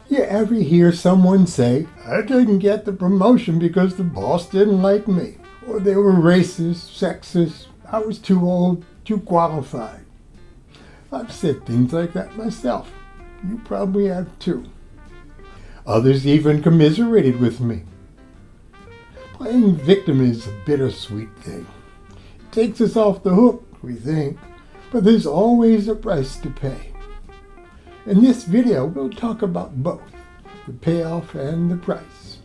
You ever hear someone say, I didn't get the promotion because the boss didn't like me, or they were racist, sexist, I was too old, too qualified? I've said things like that myself. You probably have too. Others even commiserated with me. Playing victim is a bittersweet thing. It takes us off the hook, we think, but there's always a price to pay. In this video, we'll talk about both, the payoff and the price.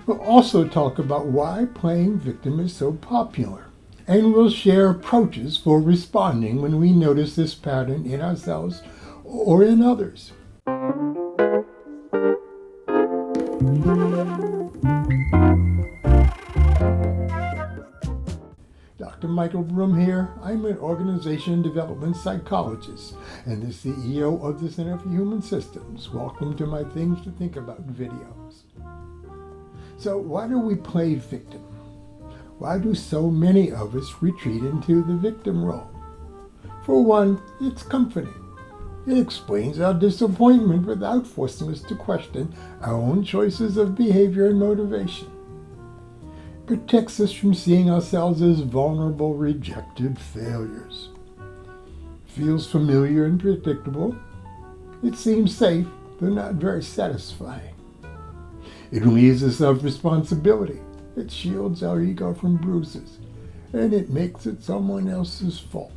We'll also talk about why playing victim is so popular, and we'll share approaches for responding when we notice this pattern in ourselves or in others. Dr. Michael Broom here. I'm an organization and development psychologist and the CEO of the Center for Human Systems. Welcome to my Things to Think About videos. So why do we play victim? Why do so many of us retreat into the victim role? For one, it's comforting. It explains our disappointment without forcing us to question our own choices of behavior and motivation. Protects us from seeing ourselves as vulnerable, rejected failures. Feels familiar and predictable. It seems safe, though not very satisfying. It relieves us of responsibility. It shields our ego from bruises, and it makes it someone else's fault.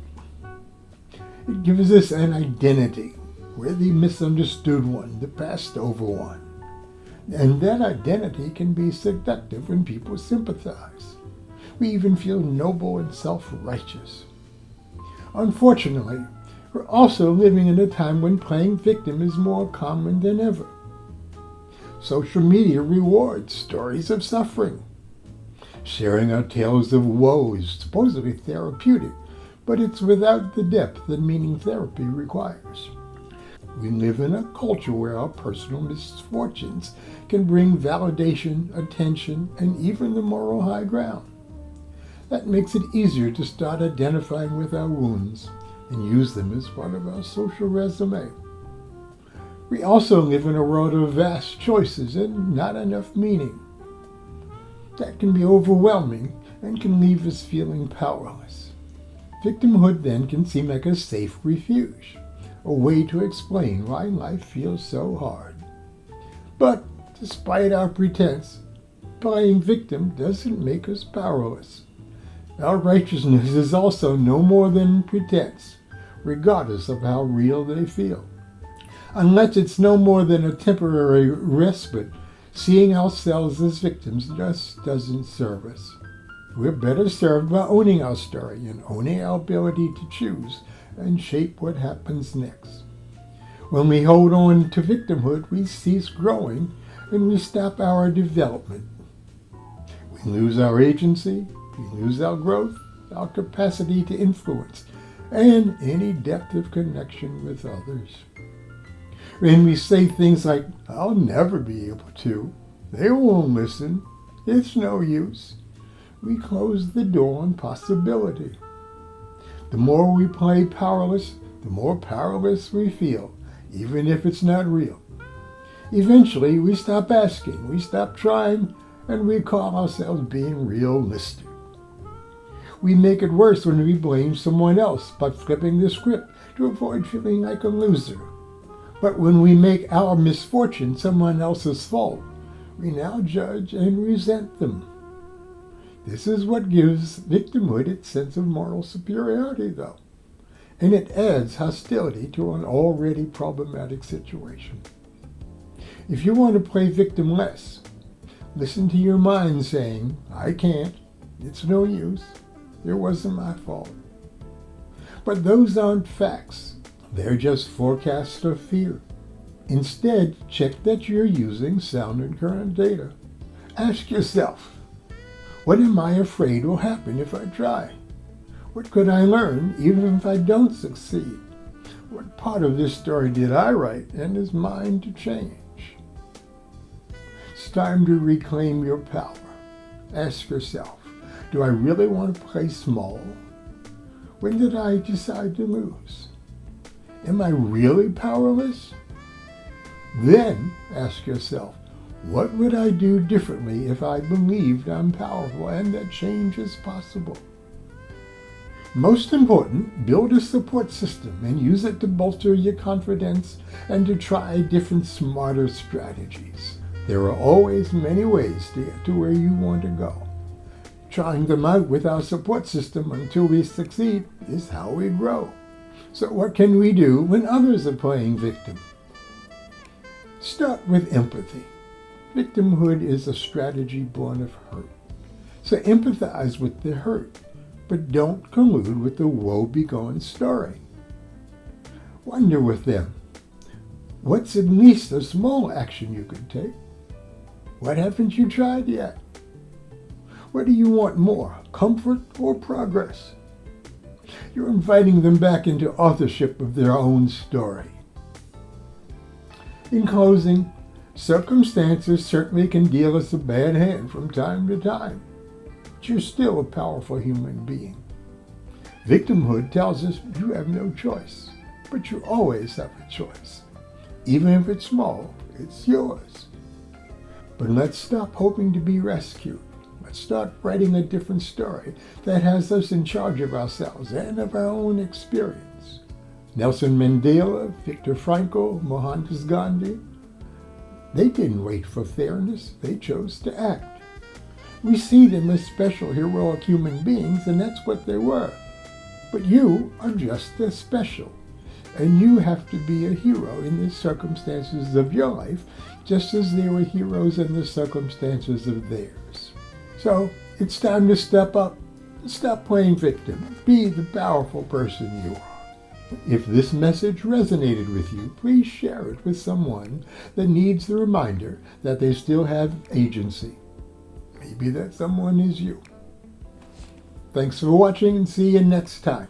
It gives us an identity. We're the misunderstood one, the passed over one. And that identity can be seductive when people sympathize. We even feel noble and self-righteous. Unfortunately, we're also living in a time when playing victim is more common than ever. Social media rewards stories of suffering. Sharing our tales of woe is supposedly therapeutic, but it's without the depth that meaning therapy requires. We live in a culture where our personal misfortunes can bring validation, attention, and even the moral high ground. That makes it easier to start identifying with our wounds and use them as part of our social resume. We also live in a world of vast choices and not enough meaning. That can be overwhelming and can leave us feeling powerless. Victimhood then can seem like a safe refuge, a way to explain why life feels so hard. But despite our pretense, playing victim doesn't make us powerless. Our righteousness is also no more than pretense, regardless of how real they feel. Unless it's no more than a temporary respite, seeing ourselves as victims just doesn't serve us. We're better served by owning our story and owning our ability to choose and shape what happens next. When we hold on to victimhood, we cease growing and we stop our development. We lose our agency, we lose our growth, our capacity to influence, and any depth of connection with others. When we say things like, I'll never be able to, they won't listen, it's no use, we close the door on possibility. The more we play powerless, the more powerless we feel, even if it's not real. Eventually, we stop asking, we stop trying, and we call ourselves being realistic. We make it worse when we blame someone else by flipping the script to avoid feeling like a loser. But when we make our misfortune someone else's fault, we now judge and resent them. This is what gives victimhood its sense of moral superiority, though, and it adds hostility to an already problematic situation. If you want to play victim less, listen to your mind saying, I can't, it's no use, it wasn't my fault. But those aren't facts, they're just forecasts of fear. Instead, check that you're using sound and current data. Ask yourself, what am I afraid will happen if I try? What could I learn even if I don't succeed? What part of this story did I write and is mine to change? It's time to reclaim your power. Ask yourself, do I really want to play small? When did I decide to lose? Am I really powerless? Then ask yourself, what would I do differently if I believed I'm powerful and that change is possible? Most important, build a support system and use it to bolster your confidence and to try different smarter strategies. There are always many ways to get to where you want to go. Trying them out with our support system until we succeed is how we grow. So what can we do when others are playing victim? Start with empathy. Victimhood is a strategy born of hurt. So empathize with the hurt, but don't collude with the woe-begone story. Wonder with them, what's at least a small action you could take? What haven't you tried yet? What do you want more, comfort or progress? You're inviting them back into authorship of their own story. In closing, circumstances certainly can deal us a bad hand from time to time, but you're still a powerful human being. Victimhood tells us you have no choice, but you always have a choice. Even if it's small, it's yours. But let's stop hoping to be rescued. Let's start writing a different story that has us in charge of ourselves and of our own experience. Nelson Mandela, Viktor Frankl, Mohandas Gandhi, they didn't wait for fairness, they chose to act. We see them as special, heroic human beings, and that's what they were. But you are just as special, and you have to be a hero in the circumstances of your life, just as they were heroes in the circumstances of theirs. So it's time to step up and stop playing victim. Be the powerful person you are. If this message resonated with you, please share it with someone that needs the reminder that they still have agency. Maybe that someone is you. Thanks for watching and see you next time.